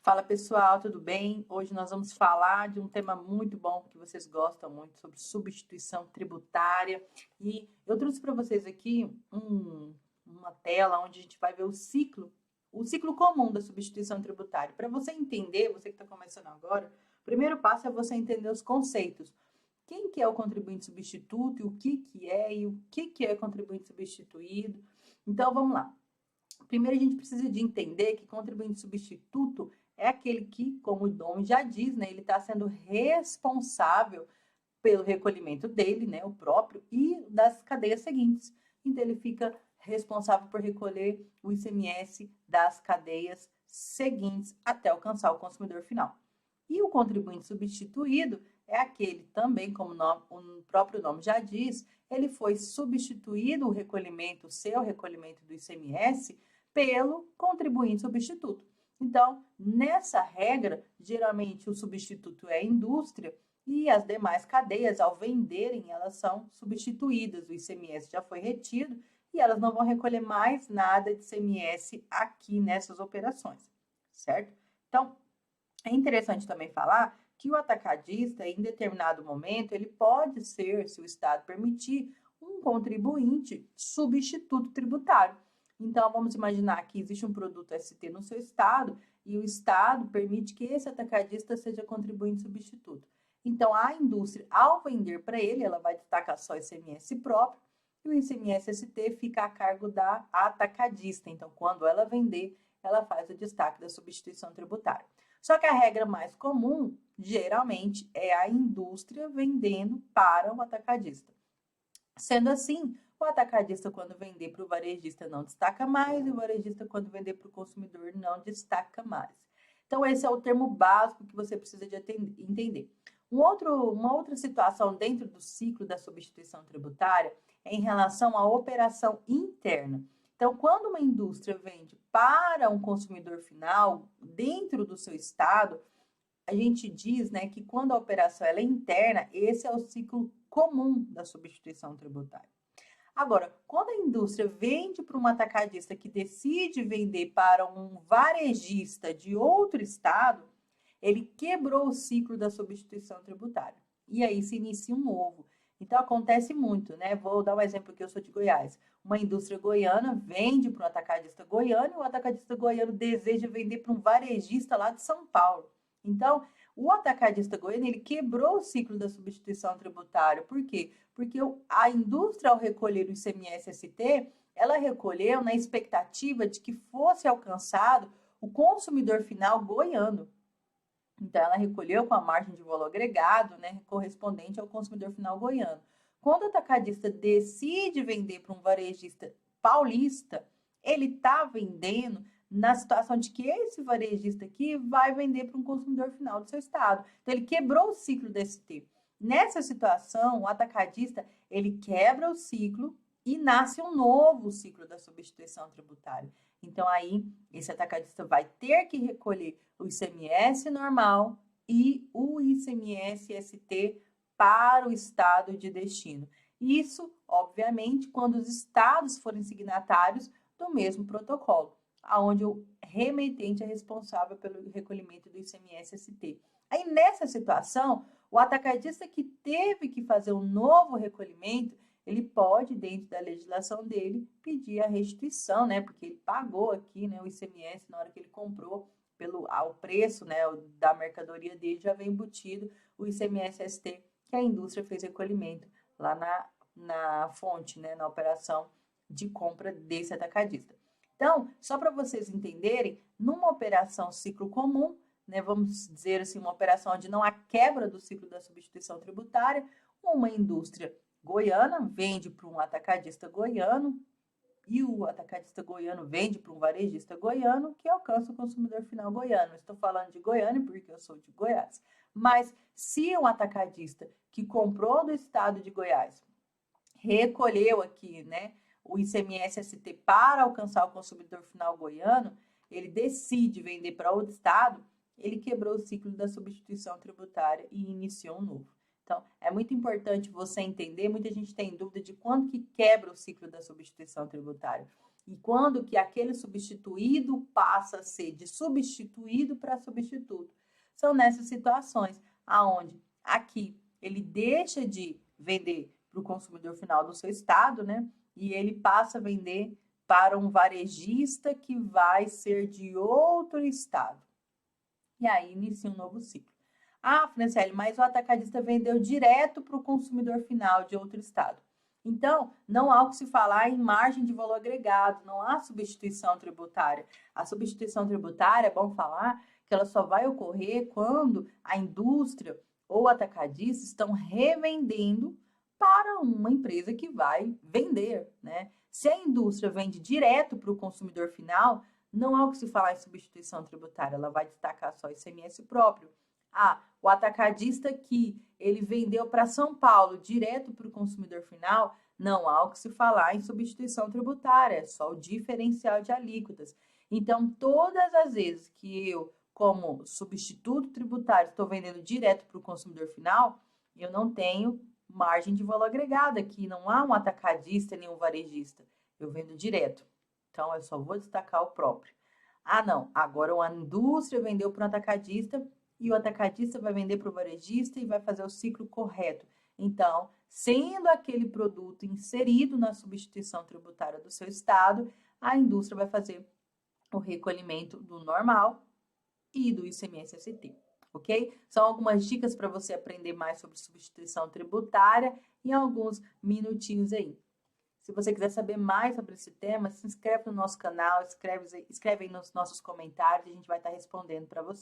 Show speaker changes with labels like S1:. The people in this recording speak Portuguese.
S1: Fala pessoal, tudo bem? Hoje nós vamos falar de um tema muito bom que vocês gostam muito, sobre substituição tributária. E eu trouxe para vocês aqui uma tela onde a gente vai ver o ciclo comum da substituição tributária. Para você entender, você que está começando agora, o primeiro passo é você entender os conceitos. Quem que é o contribuinte substituto, e o que é contribuinte substituído. Então vamos lá. Primeiro, a gente precisa de entender que contribuinte substituto é aquele que, como o nome já diz, né, ele está sendo responsável pelo recolhimento dele, né, o próprio, e das cadeias seguintes. Então, ele fica responsável por recolher o ICMS das cadeias seguintes até alcançar o consumidor final. E o contribuinte substituído é aquele também, como o próprio nome já diz, ele foi substituído o seu recolhimento do ICMS, pelo contribuinte substituto. Então, nessa regra, geralmente o substituto é a indústria e as demais cadeias, ao venderem, elas são substituídas. O ICMS já foi retido e elas não vão recolher mais nada de ICMS aqui nessas operações, certo? Então, é interessante também falar que o atacadista, em determinado momento, ele pode ser, se o Estado permitir, um contribuinte substituto tributário. Então, vamos imaginar que existe um produto ST no seu estado e o Estado permite que esse atacadista seja contribuinte substituto. Então, a indústria, ao vender para ele, ela vai destacar só ICMS próprio e o ICMS ST fica a cargo da atacadista. Então, quando ela vender, ela faz o destaque da substituição tributária. Só que a regra mais comum, geralmente, é a indústria vendendo para o atacadista. Sendo assim, o atacadista, quando vender para o varejista, não destaca mais, e o varejista, quando vender para o consumidor, não destaca mais. Então, esse é o termo básico que você precisa de entender. Uma outra situação dentro do ciclo da substituição tributária é em relação à operação interna. Então, quando uma indústria vende para um consumidor final, dentro do seu estado, a gente diz, né, que quando a operação ela é interna, esse é o ciclo comum da substituição tributária. Agora, quando a indústria vende para um atacadista que decide vender para um varejista de outro estado, ele quebrou o ciclo da substituição tributária. E aí se inicia um novo. Então, acontece muito, né? Vou dar um exemplo que eu sou de Goiás. Uma indústria goiana vende para um atacadista goiano e o atacadista goiano deseja vender para um varejista lá de São Paulo. Então, o atacadista goiano, ele quebrou o ciclo da substituição tributária. Por quê? Porque a indústria, ao recolher o ICMS-ST, ela recolheu na expectativa de que fosse alcançado o consumidor final goiano. Então, ela recolheu com a margem de valor agregado, né, correspondente ao consumidor final goiano. Quando o atacadista decide vender para um varejista paulista, ele está vendendo na situação de que esse varejista aqui vai vender para um consumidor final do seu estado. Então, ele quebrou o ciclo do ST. Nessa situação, o atacadista, ele quebra o ciclo e nasce um novo ciclo da substituição tributária. Então, aí, esse atacadista vai ter que recolher o ICMS normal e o ICMS-ST para o estado de destino. Isso, obviamente, quando os estados forem signatários do mesmo protocolo, onde o remetente é responsável pelo recolhimento do ICMS-ST. Aí, nessa situação, o atacadista que teve que fazer um novo recolhimento, ele pode, dentro da legislação dele, pedir a restituição, né? Porque ele pagou aqui, né, o ICMS na hora que ele comprou, ao preço, né, da mercadoria dele, já vem embutido o ICMS-ST, que a indústria fez recolhimento lá na fonte, né, na operação de compra desse atacadista. Então, só para vocês entenderem, numa operação ciclo comum, né, vamos dizer assim, uma operação onde não há quebra do ciclo da substituição tributária, uma indústria goiana vende para um atacadista goiano e o atacadista goiano vende para um varejista goiano que alcança o consumidor final goiano. Estou falando de Goiânia porque eu sou de Goiás. Mas se um atacadista que comprou do estado de Goiás recolheu aqui, né, o ICMS-ST para alcançar o consumidor final goiano, ele decide vender para outro estado, ele quebrou o ciclo da substituição tributária e iniciou um novo. Então, é muito importante você entender, muita gente tem dúvida de quando que quebra o ciclo da substituição tributária. e quando que aquele substituído passa a ser de substituído para substituto. São nessas situações aonde aqui ele deixa de vender para o consumidor final do seu estado, né? E ele passa a vender para um varejista que vai ser de outro estado. E aí inicia um novo ciclo. Ah, Franciele, mas o atacadista vendeu direto para o consumidor final de outro estado. Então, não há o que se falar em margem de valor agregado, não há substituição tributária. A substituição tributária, é bom falar, que ela só vai ocorrer quando a indústria ou o atacadista estão revendendo para uma empresa que vai vender, né? Se a indústria vende direto para o consumidor final, não há o que se falar em substituição tributária, ela vai destacar só ICMS próprio. Ah, o atacadista que ele vendeu para São Paulo direto para o consumidor final, não há o que se falar em substituição tributária, é só o diferencial de alíquotas. Então, todas as vezes que eu, como substituto tributário, estou vendendo direto para o consumidor final, eu não tenho margem de valor agregado aqui, não há um atacadista nem um varejista, eu vendo direto. Então, eu só vou destacar o próprio. Ah, não, agora a indústria vendeu para o atacadista e o atacadista vai vender para o varejista e vai fazer o ciclo correto. Então, sendo aquele produto inserido na substituição tributária do seu estado, a indústria vai fazer o recolhimento do normal e do ICMS-ST, ok? São algumas dicas para você aprender mais sobre substituição tributária em alguns minutinhos aí. Se você quiser saber mais sobre esse tema, se inscreve no nosso canal, escreve aí nos nossos comentários, a gente vai estar respondendo para você.